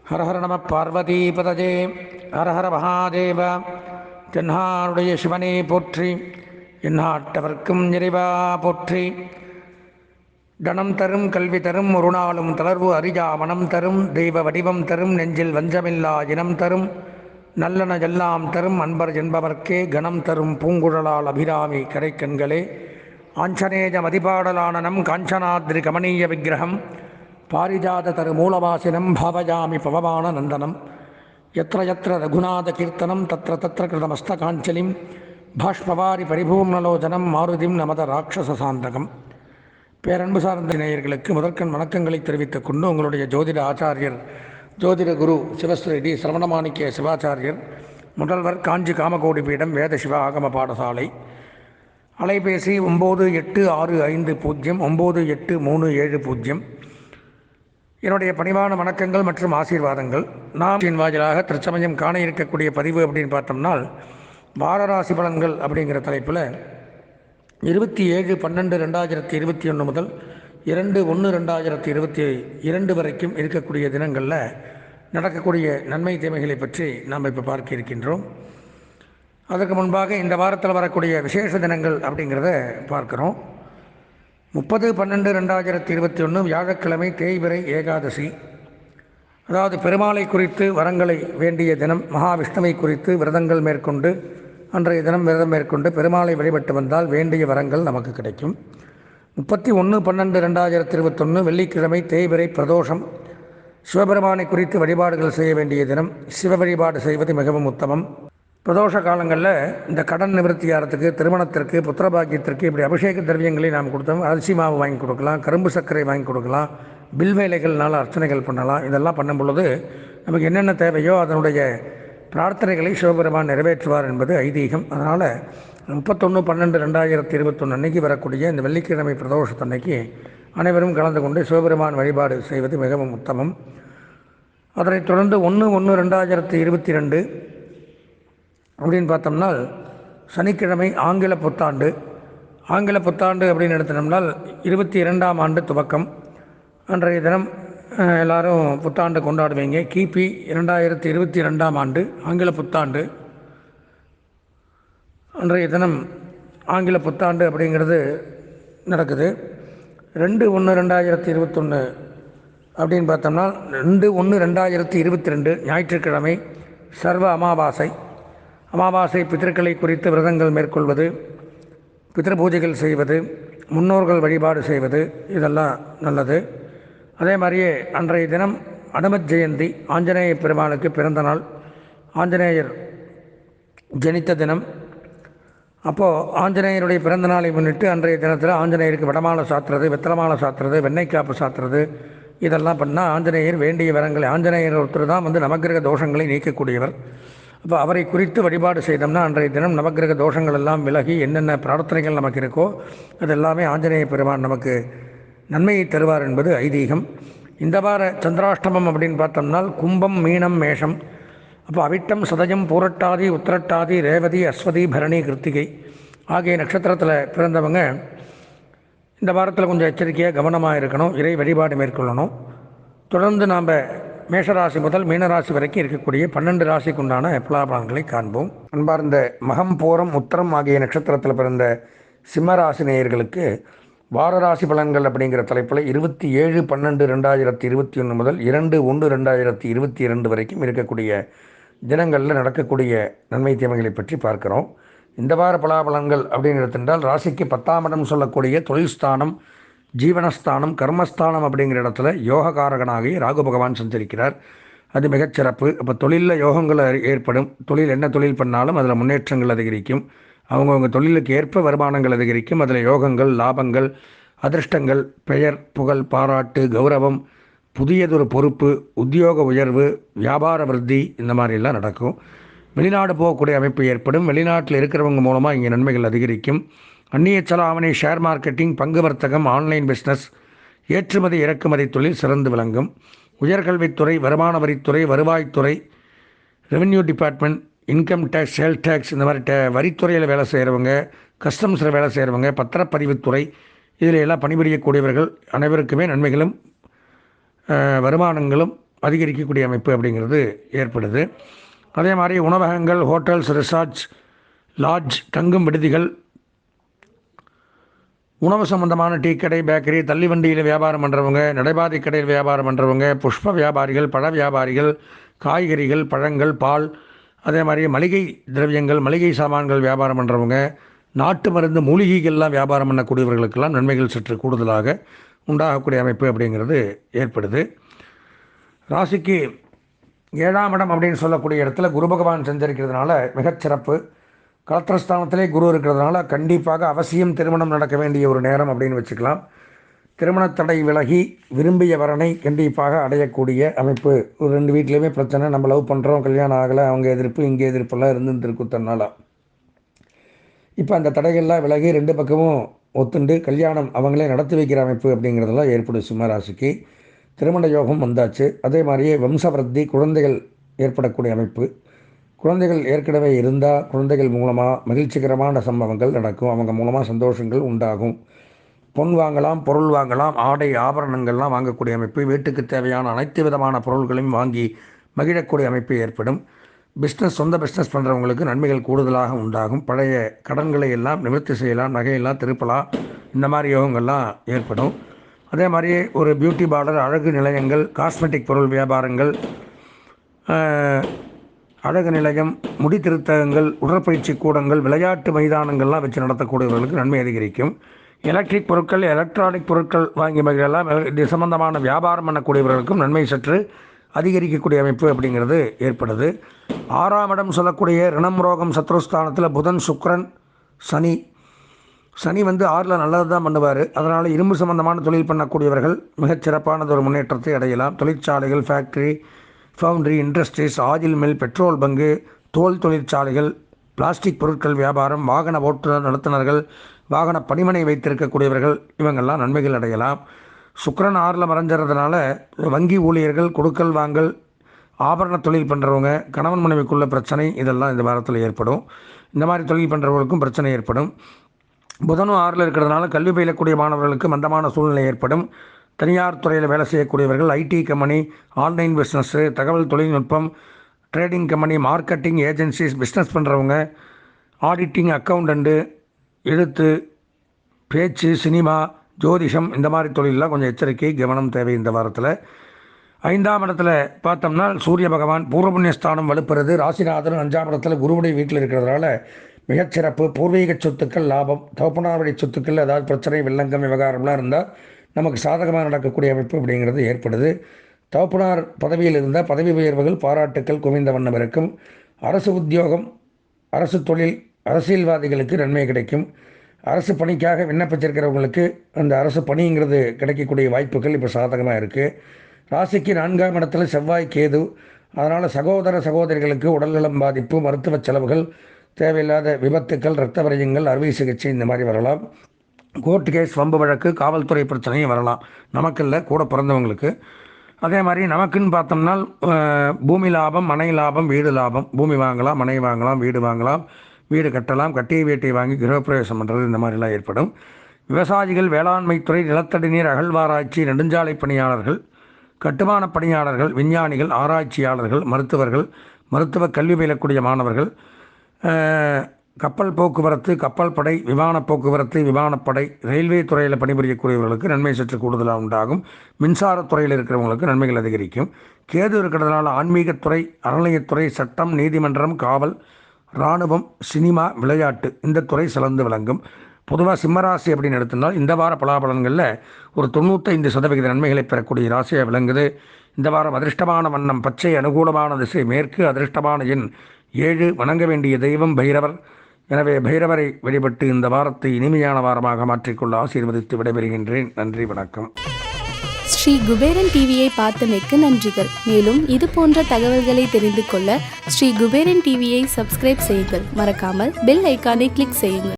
ஹர ஹர நம பார்வதிபதஜே. ஹர ஹர மகாதேவ. தென்னாடுடைய சிவனே போற்றி, எந்நாட்டவர்க்கும் இறைவா போற்றி. தனம் தரும் கல்வி தரும் ஒரு நாளும் தளர்வு அறியா மனம் தரும் தெய்வ வடிவம் தரும் நெஞ்சில் வஞ்சமில்லா இனம் தரும் நல்லன எல்லாம் தரும் அன்பர் என்பவர்க்கே கணம் தரும் பூங்குழலால் அபிராமி கரைக்கண்களே. ஆஞ்சநேய மதிபாடலான நம் காஞ்சனாத்ரி கமனீய விக்கிரகம் பாரிஜாத தரு மூலவாசினம் பாவயாமி பவமான நந்தனம். யத்ர யத்ர ரகுநாத கீர்த்தனம் தத்ர தத்ர கிருதமஸ்தகாஞ்சலிம் பாஷ்பவாரி பரிபூர்ணலோச்சனம் மாருதிம் நமத ராட்சசாந்தகம். பேரன்பு சார்ந்த நேயர்களுக்கு முதற்கண் வணக்கங்களை தெரிவித்துக் கொண்டு உங்களுடைய ஜோதிட ஆச்சாரியர் ஜோதிட குரு சிவஸ்ரீ டி சரவணமாணிக்க சிவாச்சாரியர், முதல்வர், காஞ்சி காமகோடி பீடம், வேத சிவ ஆகம பாடசாலை. அலைபேசி 98509837. என்னுடைய பணிவான வணக்கங்கள் மற்றும் ஆசீர்வாதங்கள். நாம் வாயிலாக தற்சமயம் காண இருக்கக்கூடிய பதிவு அப்படின்னு பார்த்தோம்னா, வாரராசி பலன்கள் அப்படிங்கிற தலைப்பில் 27/12/2021 முதல் 2/1/2022 வரைக்கும் இருக்கக்கூடிய தினங்களில் நடக்கக்கூடிய நன்மை தீமைகளை பற்றி நாம் இப்போ பார்க்க இருக்கின்றோம். அதற்கு முன்பாக இந்த வாரத்தில் வரக்கூடிய விசேஷ தினங்கள் அப்படிங்கிறத பார்க்குறோம். 30/12/2021 வியாழக்கிழமை தேய்பிறை ஏகாதசி. அதாவது பெருமாளை குறித்து வரங்களை வேண்டிய தினம். மகாவிஷ்ணுவை குறித்து விரதங்கள் மேற்கொண்டு அன்றைய தினம் விரதம் மேற்கொண்டு பெருமாளை வழிபட்டு வந்தால் வேண்டிய வரங்கள் நமக்கு கிடைக்கும். 31/12/2021 வெள்ளிக்கிழமை தேய்பிறை பிரதோஷம். சிவபெருமானை குறித்து வழிபாடுகள் செய்ய வேண்டிய தினம். சிவ வழிபாடு செய்வது மிகவும் உத்தமம். பிரதோஷ காலங்களில் இந்த கடன் நிவர்த்தியாரத்துக்கு, திருமணத்திற்கு, புத்திரபாக்கியத்திற்கு இப்படி அபிஷேக திரவியங்களை நாம் கொடுத்தோம். அரிசி மாவு வாங்கி கொடுக்கலாம், கரும்பு சர்க்கரை வாங்கி கொடுக்கலாம், பில்வேலைகள்னால அர்ச்சனைகள் பண்ணலாம். இதெல்லாம் பண்ணும் பொழுது நமக்கு என்னென்ன தேவையோ அதனுடைய பிரார்த்தனைகளை சிவபெருமான் நிறைவேற்றுவார் என்பது ஐதீகம். அதனால் 31/12/2021 அன்னைக்கு வரக்கூடிய இந்த வெள்ளிக்கிழமை பிரதோஷத்தன்னைக்கு அனைவரும் கலந்து கொண்டு சிவபெருமான் வழிபாடு செய்வது மிகவும் உத்தமம். அதனைத் தொடர்ந்து 1/1/2022 அப்படின்னு பார்த்தோம்னா சனிக்கிழமை ஆங்கில புத்தாண்டு. ஆங்கில புத்தாண்டு அப்படின்னு எடுத்தோம்னால் 22ஆம் ஆண்டு துவக்கம். அன்றைய தினம் எல்லோரும் புத்தாண்டு கொண்டாடுவீங்க. கிபி 2022ஆம் ஆண்டு ஆங்கில புத்தாண்டு. அன்றைய தினம் ஆங்கில புத்தாண்டு அப்படிங்கிறது நடக்குது. 2/1/2021 அப்படின்னு பார்த்தோம்னா 2/1/2022 ஞாயிற்றுக்கிழமை சர்வ அமாவாசை. அமாவாசை பித்திருக்களை குறித்து விரதங்கள் மேற்கொள்வது, பித்திரு பூஜைகள் செய்வது, முன்னோர்கள் வழிபாடு செய்வது, இதெல்லாம் நல்லது. அதே மாதிரியே அன்றைய தினம் அனுமத் ஜெயந்தி, ஆஞ்சநேய பெருமானுக்கு பிறந்த நாள், ஆஞ்சநேயர் ஜனித்த தினம். அப்போது ஆஞ்சநேயருடைய பிறந்த நாளை முன்னிட்டு அன்றைய தினத்தில் ஆஞ்சநேயருக்கு வடமாலை சாத்துறது, வெத்தலை சாத்துறது, வெண்ணெய் காப்பு சாத்துறது, இதெல்லாம் பண்ணால் ஆஞ்சநேயர் வேண்டிய வரங்களை, ஆஞ்சநேயர் ஒருத்தர் தான் நவக்கிரக தோஷங்களை நீக்கக்கூடியவர். அப்போ அவரை குறித்து வழிபாடு செய்தோம்னா அன்றைய தினம் நவக்கிரக தோஷங்கள் எல்லாம் விலகி என்னென்ன பிரார்த்தனைகள் நமக்கு இருக்கோ அது எல்லாமே ஆஞ்சநேய பெருமான் நமக்கு நன்மையை தருவார் என்பது ஐதீகம். இந்த வார சந்திராஷ்டமம் அப்படின்னு பார்த்தோம்னா கும்பம், மீனம், மேஷம். அப்போ அவிட்டம், சதயம், பூரட்டாதி, உத்திரட்டாதி, ரேவதி, அஸ்வதி, பரணி, கிருத்திகை ஆகிய நட்சத்திரத்தில் பிறந்தவங்க இந்த வாரத்தில் கொஞ்சம் எச்சரிக்கையாக கவனமாக இருக்கணும். இறை வழிபாடு மேற்கொள்ளணும். தொடர்ந்து நாம் மேஷராசி முதல் மீனராசி வரைக்கும் இருக்கக்கூடிய 12 ராசிக்கு உண்டான பலாபலன்களை காண்போம். அன்பார்ந்த மகம், பூரம், உத்திரம் ஆகிய நட்சத்திரத்தில் பிறந்த சிம்மராசி நேயர்களுக்கு வாரராசி பலன்கள் அப்படிங்கிற தலைப்பில் 27/12/2021 முதல் 2/1/2022 வரைக்கும் இருக்கக்கூடிய தினங்களில் நடக்கக்கூடிய நன்மை தீமைகளை பற்றி பார்க்குறோம். இந்த வார பலாபலன்கள் அப்படின்னு எடுத்துட்டால் ராசிக்கு 10ஆம் இடம் சொல்லக்கூடிய தொழில் ஸ்தானம், ஜீவனஸ்தானம், கர்மஸ்தானம் அப்படிங்கிற இடத்துல யோககாரகனாகி ராகு பகவான் சஞ்சரிக்கிறார். அது மிகச்சிறப்பு. அப்போ தொழிலில் யோகங்கள் ஏற்படும். தொழில் என்ன தொழில் பண்ணாலும் அதில் முன்னேற்றங்கள் அதிகரிக்கும். அவங்கவுங்க தொழிலுக்கு ஏற்ப வருமானங்கள் அதிகரிக்கும். அதில் யோகங்கள், லாபங்கள், அதிர்ஷ்டங்கள், பெயர், புகழ், பாராட்டு, கௌரவம், புதியதொரு பொறுப்பு, உத்தியோக உயர்வு, வியாபார விருத்தி, இந்த மாதிரிலாம் நடக்கும். வெளிநாடு போகக்கூடிய அமைப்பு ஏற்படும். வெளிநாட்டில் இருக்கிறவங்க மூலமாக இங்கே நன்மைகள் அதிகரிக்கும். அந்நிய செலாவணி, ஷேர் மார்க்கெட்டிங், பங்கு வர்த்தகம், ஆன்லைன் பிஸ்னஸ், ஏற்றுமதி இறக்குமதி தொழில் சிறந்து விளங்கும். உயர்கல்வித்துறை, வருமான வரித்துறை, வருவாய்த்துறை, revenue department, income tax, sale tax, இந்த மாதிரி வரித்துறையில் வேலை செய்கிறவங்க, கஸ்டம்ஸில் வேலை செய்கிறவங்க, பத்திரப்பதிவுத்துறை, இதில் எல்லாம் பணிபுரியக்கூடியவர்கள் அனைவருக்குமே நன்மைகளும் வருமானங்களும் அதிகரிக்கக்கூடிய அமைப்பு அப்படிங்கிறது ஏற்படுது. அதே மாதிரி உணவகங்கள், ஹோட்டல்ஸ், ரிசார்ட்ஸ், லாட்ஜ், தங்கும் விடுதிகள், உணவு சம்பந்தமான டீ கடை, பேக்கரி, தள்ளிவண்டியில் வியாபாரம் பண்ணுறவங்க, நடைபாதை கடையில் வியாபாரம் பண்ணுறவங்க, புஷ்ப வியாபாரிகள், பழ வியாபாரிகள், காய்கறிகள், பழங்கள், பால், அதே மாதிரி மளிகை திரவியங்கள், மளிகை சாமான்கள் வியாபாரம் பண்ணுறவங்க, நாட்டு மருந்து மூலிகைகள்லாம் வியாபாரம் பண்ணக்கூடியவர்களுக்கெல்லாம் நன்மைகள் சற்று கூடுதலாக உண்டாகக்கூடிய அமைப்பு அப்படிங்கிறது ஏற்படுது. ராசிக்கு 7ஆம் இடம் அப்படின்னு சொல்லக்கூடிய இடத்துல குரு பகவான் சஞ்சரிக்கிறதுனால மிகச்சிறப்பு. கலத்திரஸ்தானத்திலே குரு இருக்கிறதுனால கண்டிப்பாக அவசியம் திருமணம் நடக்க வேண்டிய ஒரு நேரம் அப்படின்னு வச்சுக்கலாம். திருமணத்தடை விலகி விரும்பிய வரனை கண்டிப்பாக அடையக்கூடிய அமைப்பு. ஒரு 2 வீட்லேயுமே பிரச்சனை, நம்ம லவ் பண்ணுறோம், கல்யாணம் ஆகலை, அவங்க எதிர்ப்பு இங்கே எதிர்ப்பெல்லாம் இருந்துருக்குத்தனால இப்போ அந்த தடைகள்லாம் விலகி 2 பக்கமும் ஒத்துண்டு கல்யாணம் அவங்களே நடத்தி வைக்கிற அமைப்பு அப்படிங்கிறதெல்லாம் ஏற்படும். சிம்மராசிக்கு திருமண யோகம் வந்தாச்சு. அதே மாதிரியே வம்சவருத்தி, குழந்தைகள் ஏற்படக்கூடிய அமைப்பு. குழந்தைகள் ஏற்கனவே இருந்தால் குழந்தைகள் மூலமாக மகிழ்ச்சிகரமான சம்பவங்கள் நடக்கும். அவங்க மூலமாக சந்தோஷங்கள் உண்டாகும். பொன் வாங்கலாம், பொருள் வாங்கலாம், ஆடை ஆபரணங்கள்லாம் வாங்கக்கூடிய அமைப்பு. வீட்டுக்கு தேவையான அனைத்து விதமான பொருள்களையும் வாங்கி மகிழக்கூடிய அமைப்பு ஏற்படும். சொந்த பிஸ்னஸ் பண்ணுறவங்களுக்கு நன்மைகள் கூடுதலாக உண்டாகும். பழைய கடன்களை எல்லாம் நிவர்த்தி செய்யலாம், நகையெல்லாம் திருப்பலாம், இந்த மாதிரி யோகங்கள்லாம் ஏற்படும். அதே மாதிரியே ஒரு பியூட்டி பார்லர், அழகு நிலையங்கள், காஸ்மெட்டிக் பொருள் வியாபாரங்கள், அழகு நிலையம், முடி திருத்தகங்கள், உடற்பயிற்சி கூடங்கள், விளையாட்டு மைதானங்கள்லாம் வச்சு நடத்தக்கூடியவர்களுக்கு நன்மை அதிகரிக்கும். எலக்ட்ரிக் பொருட்கள், எலக்ட்ரானிக் பொருட்கள் வாங்கி மகிழலாம். இது சம்பந்தமான வியாபாரம் பண்ணக்கூடியவர்களுக்கும் நன்மை சற்று அதிகரிக்கக்கூடிய அமைப்பு அப்படிங்கிறது ஏற்படுது. 6ஆம் இடம் சொல்லக்கூடிய ரிணம், ரோகம், சத்ருஸ்தானத்தில் புதன், சுக்கிரன், சனி 6ல் நல்லது தான் பண்ணுவார். அதனால் இரும்பு சம்பந்தமான தொழில் பண்ணக்கூடியவர்கள் மிகச்சிறப்பானது ஒரு முன்னேற்றத்தை அடையலாம். தொழிற்சாலைகள், factory, foundry, industries, oil mill, petrol bunk, தோல் தொழிற்சாலைகள், பிளாஸ்டிக் பொருட்கள் வியாபாரம், வாகன ஓட்டுநர் நடத்துனர்கள், வாகன பணிமனை வைத்திருக்கக்கூடியவர்கள் இவங்கெல்லாம் நன்மைகள் அடையலாம். சுக்கிரன் 6ல் மறைஞ்சிறதுனால வங்கி ஊழியர்கள், கொடுக்கல் வாங்கல், ஆபரண தொழில் பண்ணுறவங்க, கணவன் மனைவிக்குள்ள பிரச்சனை இதெல்லாம் இந்த வாரத்தில் ஏற்படும். இந்த மாதிரி தொழில் பண்ணுறவங்களுக்கும் பிரச்சனை ஏற்படும். புதனும் 6ல் இருக்கிறதுனால கல்வி பயிலக்கூடிய மாணவர்களுக்கு மந்தமான சூழ்நிலை ஏற்படும். தனியார் துறையில் வேலை செய்யக்கூடியவர்கள், ஐடி கம்பெனி, ஆன்லைன் பிஸ்னஸ்ஸு, தகவல் தொழில்நுட்பம், trading company, marketing agencies, business பண்ணுறவங்க, ஆடிட்டிங், அக்கௌண்டண்ட்டு, எழுத்து, பேச்சு, சினிமா, ஜோதிஷம் இந்த மாதிரி தொழிலெலாம் கொஞ்சம் எச்சரிக்கை, கவனம் தேவை இந்த வாரத்தில். 5ஆம் இடத்துல பார்த்தோம்னா சூரிய பகவான் பூர்வ புண்ணியஸ்தானம் வலுப்புறது. ராசிநாதன் 5ஆம் இடத்துல குருவுடைய வீட்டில் இருக்கிறதுனால மிகச்சிறப்பு. பூர்வீக சொத்துக்கள் லாபம். தகப்பனார் வழி சொத்துக்கள் ஏதாவது பிரச்சனை, வில்லங்கம், விவகாரம்லாம் இருந்தால் நமக்கு சாதகமாக நடக்கக்கூடிய அமைப்பு அப்படிங்கிறது ஏற்படுது. தகப்பனார் பதவியில் இருந்தால் பதவி உயர்வுகள், பாராட்டுக்கள் குவிந்த வண்ணம் இருக்கும். அரசு உத்தியோகம், அரசு தொழில், அரசியல்வாதிகளுக்கு நன்மை கிடைக்கும். அரசு பணிக்காக விண்ணப்பிச்சிருக்கிறவங்களுக்கு அந்த அரசு பணிங்கிறது கிடைக்கக்கூடிய வாய்ப்புகள் இப்போ சாதகமாக இருக்குது. ராசிக்கு 4ஆம் இடத்துல செவ்வாய், கேது. அதனால் சகோதர சகோதரிகளுக்கு உடல்நலம் பாதிப்பு, மருத்துவ செலவுகள், தேவையில்லாத விபத்துக்கள், இரத்த விரயங்கள், அறுவை சிகிச்சை இந்த மாதிரி வரலாம். கோர்ட்டு கேஸ், வம்பு வழக்கு, காவல்துறை பிரச்சனையும் வரலாம். நமக்கில்லை, கூட பிறந்தவங்களுக்கு. அதே மாதிரி நமக்குன்னு பார்த்தோம்னா பூமி லாபம், மனை லாபம், வீடு லாபம். பூமி வாங்கலாம், மனை வாங்கலாம், வீடு வாங்கலாம், வீடு கட்டலாம், கட்டிய வீட்டை வாங்கி கிரகப்பிரவேசம் பண்ணுறது இந்த மாதிரிலாம் ஏற்படும். விவசாயிகள், வேளாண்மைத்துறை, நிலத்தடி நீர் அகழ்வாராய்ச்சி, நெடுஞ்சாலை பணியாளர்கள், கட்டுமான பணியாளர்கள், விஞ்ஞானிகள், ஆராய்ச்சியாளர்கள், மருத்துவர்கள், மருத்துவ கல்வி பயிலக்கூடிய மாணவர்கள், கப்பல் போக்குவரத்து, கப்பல் படை, விமான போக்குவரத்து, விமானப்படை, ரயில்வே துறையில் பணிபுரியக்கூடியவர்களுக்கு நன்மை சற்று கூடுதலாக உண்டாகும். மின்சாரத்துறையில் இருக்கிறவங்களுக்கு நன்மைகள் அதிகரிக்கும். கேது இருக்கிறதுனால ஆன்மீகத்துறை, அறநிலையத்துறை, சட்டம், நீதிமன்றம், காவல், இராணுவம், சினிமா, விளையாட்டு இந்த துறை சிறந்து விளங்கும். பொதுவாக சிம்மராசி அப்படின்னு எடுத்திருந்தால் இந்த வார பலாபலன்களில் ஒரு 95% நன்மைகளை பெறக்கூடிய ராசியாக விளங்குது. இந்த வாரம் அதிர்ஷ்டமான வண்ணம் பச்சை, அனுகூலமான திசை மேற்கு, அதிர்ஷ்டமான எண் 7, வணங்க வேண்டிய தெய்வம் பைரவர். எனவே பைரவரை வழிபட்டு இந்த வாரத்தை இனிமையான வாரமாக மாற்றிக்கொள்ள ஆசீர்வதித்து விடைபெறுகின்றேன். நன்றி, வணக்கம். ஸ்ரீ குபேரன் டிவியை பார்த்தமைக்கு நன்றிகள். மேலும் இது போன்ற தகவல்களை தெரிந்து கொள்ள ஸ்ரீ குபேரன் டிவியை சப்ஸ்கிரைப் செய்யுங்கள். மறக்காமல் பெல் ஐக்கானை கிளிக் செய்யுங்கள்.